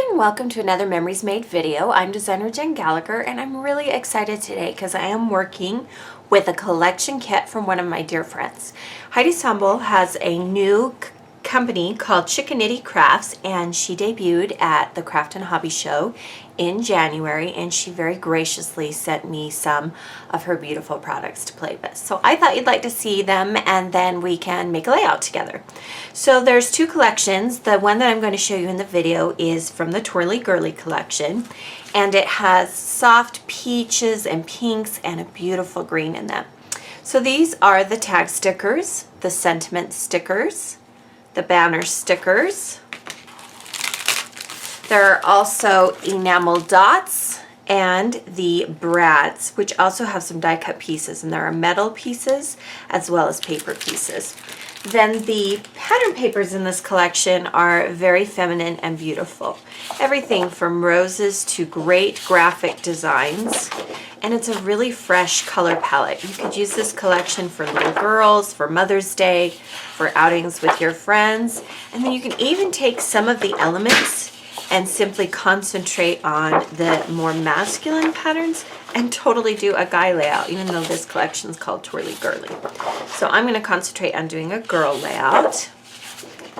and welcome to another Memories Made video. I'm designer Jen Gallacher and I'm really excited today because I am working with a collection kit from one of my dear friends. Heidi Sambol has a new company called Chickaniddy Crafts, and she debuted at the Craft and Hobby Show in January, and she very graciously sent me some of her beautiful products to play with. So I thought you'd like to see them and then we can make a layout together. So there's two collections. The one that I'm going to show you in the video is from the Twirly Girly collection, and it has soft peaches and pinks and a beautiful green in them. So these are the tag stickers, the sentiment stickers, the banner stickers. There are also enamel dots and the brads, which also have some die cut pieces, and there are metal pieces as well as paper pieces. Then the pattern papers in this collection are very feminine and beautiful. Everything from roses to great graphic designs, and it's a really fresh color palette. You could use this collection for little girls, for Mother's Day, for outings with your friends, and then you can even take some of the elements and simply concentrate on the more masculine patterns and totally do a guy layout, even though this collection is called Twirly Girly. So I'm going to concentrate on doing a girl layout.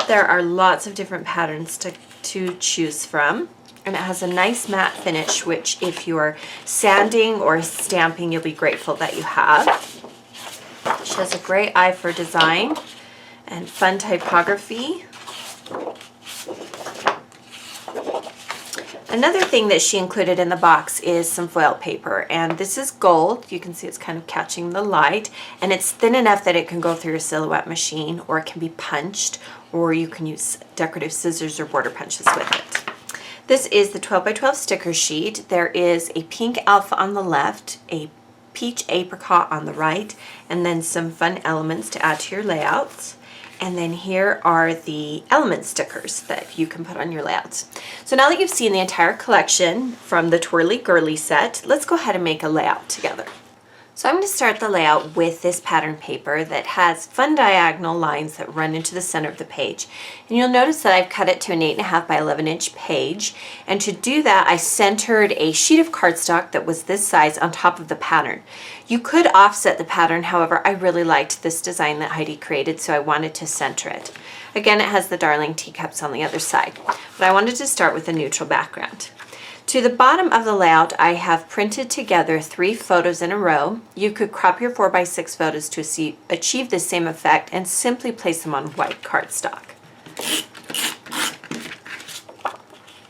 There are lots of different patterns to choose from, and it has a nice matte finish, which if you're sanding or stamping, you'll be grateful that you have. She has a great eye for design and fun typography. Another thing that she included in the box is some foil paper, and this is gold. You can see it's kind of catching the light, and it's thin enough that it can go through a silhouette machine, or it can be punched, or you can use decorative scissors or border punches with it. This is the 12 by 12 sticker sheet. There is a pink alpha on the left, a peach apricot on the right, and then some fun elements to add to your layouts. And then here are the element stickers that you can put on your layouts. So now that you've seen the entire collection from the Twirly Girly set, let's go ahead and make a layout together. So I'm going to start the layout with this pattern paper that has fun diagonal lines that run into the center of the page. And you'll notice that I've cut it to an 8.5 by 11 inch page. And to do that, I centered a sheet of cardstock that was this size on top of the pattern. You could offset the pattern, however, I really liked this design that Heidi created, so I wanted to center it. Again, it has the darling teacups on the other side, but I wanted to start with a neutral background. To the bottom of the layout, I have printed together 3 photos in a row. You could crop your 4x6 photos to achieve the same effect and simply place them on white cardstock.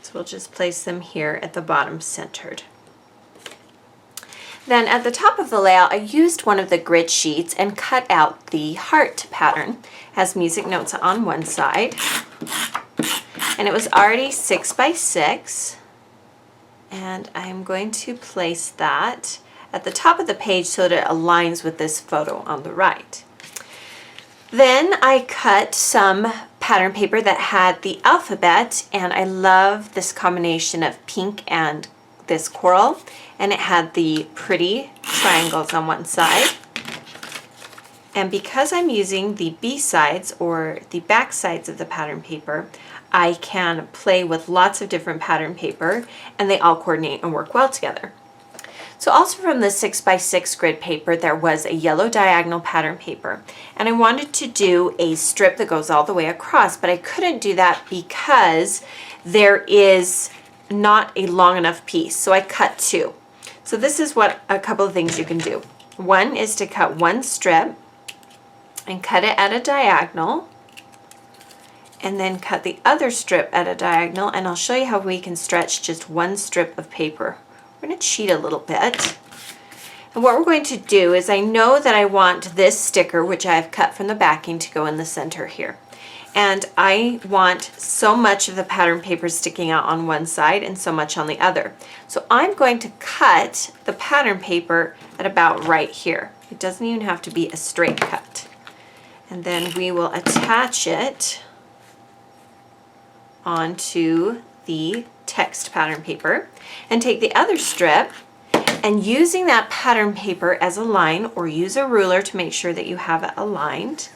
So we'll just place them here at the bottom centered. Then at the top of the layout, I used one of the grid sheets and cut out the heart pattern. It has music notes on one side, and it was already 6 by 6. And I'm going to place that at the top of the page so that it aligns with this photo on the right. Then I cut some pattern paper that had the alphabet, and I love this combination of pink and this coral, and it had the pretty triangles on one side. And because I'm using the B sides or the back sides of the pattern paper, I can play with lots of different pattern paper and they all coordinate and work well together. So also from the 6 by 6 grid paper, there was a yellow diagonal pattern paper, and I wanted to do a strip that goes all the way across, but I couldn't do that because there is not a long enough piece, so I cut 2. So this is what a couple of things you can do. One is to cut one strip and cut it at a diagonal, and then cut the other strip at a diagonal, and I'll show you how we can stretch just one strip of paper. We're going to cheat a little bit. And what we're going to do is, I know that I want this sticker, which I've cut from the backing, to go in the center here. And I want so much of the pattern paper sticking out on one side and so much on the other. So I'm going to cut the pattern paper at about right here. It doesn't even have to be a straight cut. And then we will attach it onto the text pattern paper and take the other strip, and using that pattern paper as a line, or use a ruler to make sure that you have it aligned,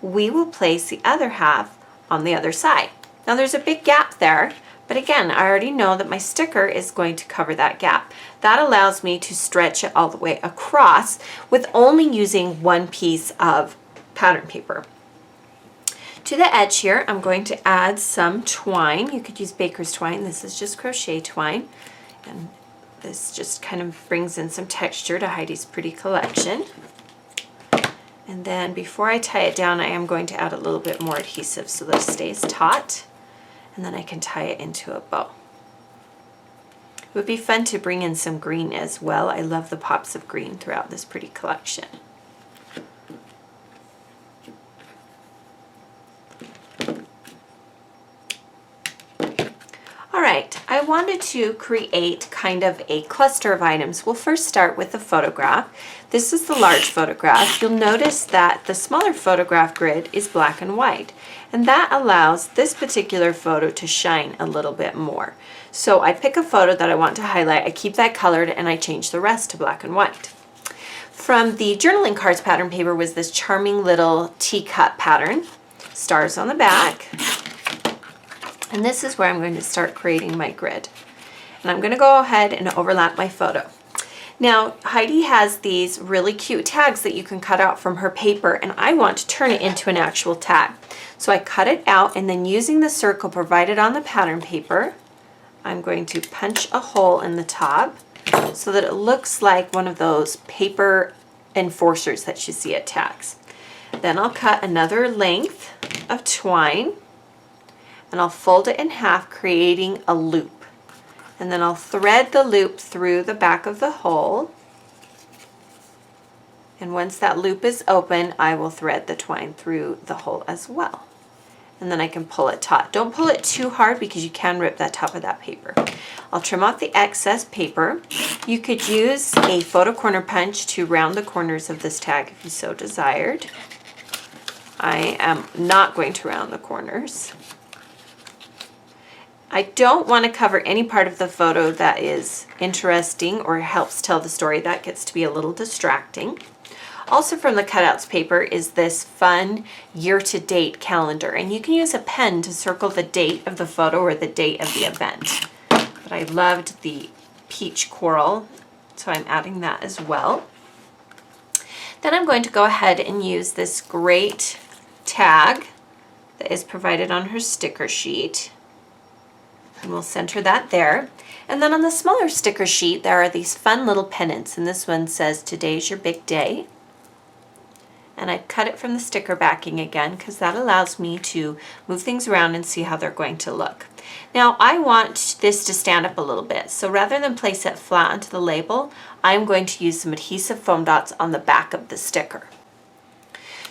we will place the other half on the other side. Now there's a big gap there, But again, I already know that my sticker is going to cover that gap. That allows me to stretch it all the way across with only using one piece of pattern paper. To the edge here, I'm going to add some twine. You could use baker's twine. This is just crochet twine. And this just kind of brings in some texture to Heidi's pretty collection. And then before I tie it down, I am going to add a little bit more adhesive so that it stays taut. And then I can tie it into a bow. It would be fun to bring in some green as well. I love the pops of green throughout this pretty collection. Alright, I wanted to create kind of a cluster of items. We'll first start with the photograph. This is the large photograph. You'll notice that the smaller photograph grid is black and white, and that allows this particular photo to shine a little bit more. So I pick a photo that I want to highlight, I keep that colored, and I change the rest to black and white. From the journaling cards pattern paper was this charming little teacup pattern, stars on the back. And this is where I'm going to start creating my grid. And I'm going to go ahead and overlap my photo. Now, Heidi has these really cute tags that you can cut out from her paper, and I want to turn it into an actual tag. So I cut it out, and then using the circle provided on the pattern paper, I'm going to punch a hole in the top so that it looks like one of those paper enforcers that you see at tags. Then I'll cut another length of twine, and I'll fold it in half, creating a loop. And then I'll thread the loop through the back of the hole. And once that loop is open, I will thread the twine through the hole as well. And then I can pull it taut. Don't pull it too hard because you can rip that top of that paper. I'll trim off the excess paper. You could use a photo corner punch to round the corners of this tag if you so desired. I am not going to round the corners. I don't want to cover any part of the photo that is interesting or helps tell the story. That gets to be a little distracting. Also from the cutouts paper is this fun year-to-date calendar, and you can use a pen to circle the date of the photo or the date of the event. But I loved the peach coral, so I'm adding that as well. Then I'm going to go ahead and use this great tag that is provided on her sticker sheet. And we'll center that there. And then on the smaller sticker sheet, there are these fun little pennants, and this one says, "Today's your big day." And I cut it from the sticker backing again because that allows me to move things around and see how they're going to look. Now I want this to stand up a little bit, so rather than place it flat onto the label, I'm going to use some adhesive foam dots on the back of the sticker.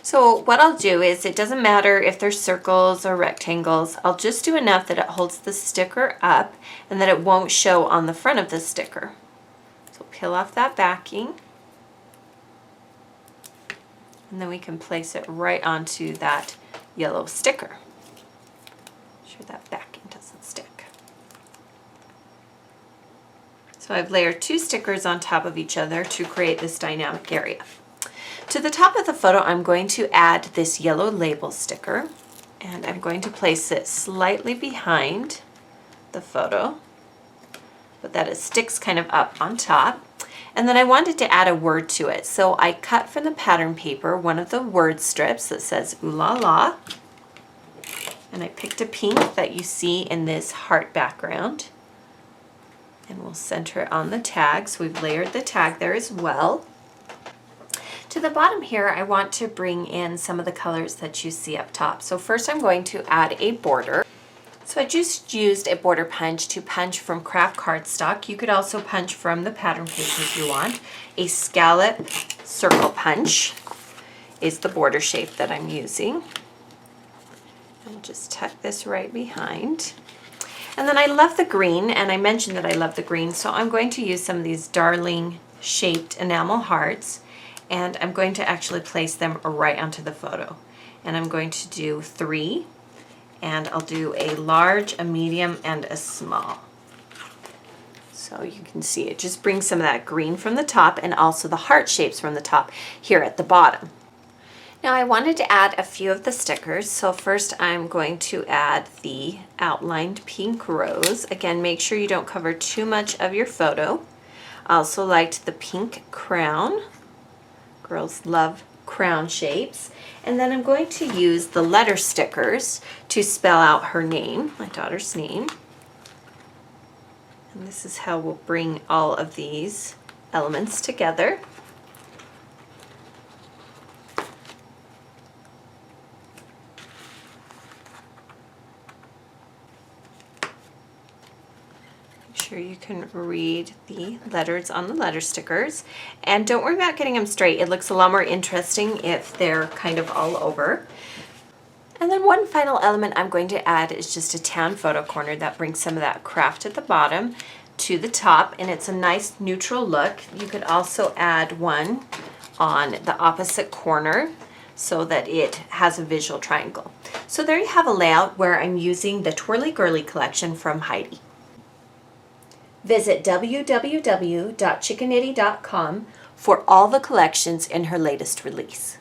So what I'll do is, it doesn't matter if there's circles or rectangles, I'll just do enough that it holds the sticker up and that it won't show on the front of the sticker. So peel off that backing, and then we can place it right onto that yellow sticker. Make sure that backing doesn't stick. So I've layered two stickers on top of each other to create this dynamic area. To the top of the photo, I'm going to add this yellow label sticker, and I'm going to place it slightly behind the photo, but that it sticks kind of up on top. And then I wanted to add a word to it, so I cut from the pattern paper one of the word strips that says "Ooh La La," and I picked a pink that you see in this heart background, and we'll center it on the tag. So we've layered the tag there as well. To the bottom here, I want to bring in some of the colors that you see up top. So first I'm going to add a border. So I just used a border punch to punch from craft cardstock. You could also punch from the pattern paper if you want. A scallop circle punch is the border shape that I'm using. I'll just tuck this right behind. And then I love the green, and I mentioned that I love the green, so I'm going to use some of these darling shaped enamel hearts, and I'm going to actually place them right onto the photo. And I'm going to do 3, and I'll do a large, a medium, and a small. So you can see it just brings some of that green from the top and also the heart shapes from the top here at the bottom. Now I wanted to add a few of the stickers, so first I'm going to add the outlined pink rose. Again, make sure you don't cover too much of your photo. I also liked the pink crown. Girls love crown shapes. And then I'm going to use the letter stickers to spell out her name, my daughter's name. And this is how we'll bring all of these elements together. Sure you can read the letters on the letter stickers, and don't worry about getting them straight. It looks a lot more interesting if they're kind of all over. And then one final element I'm going to add is just a town photo corner that brings some of that craft at the bottom to the top, and it's a nice neutral look. You could also add one on the opposite corner so that it has a visual triangle. So there you have a layout where I'm using the Twirly Girly collection from Heidi. Visit www.chickaniddy.com for all the collections in her latest release.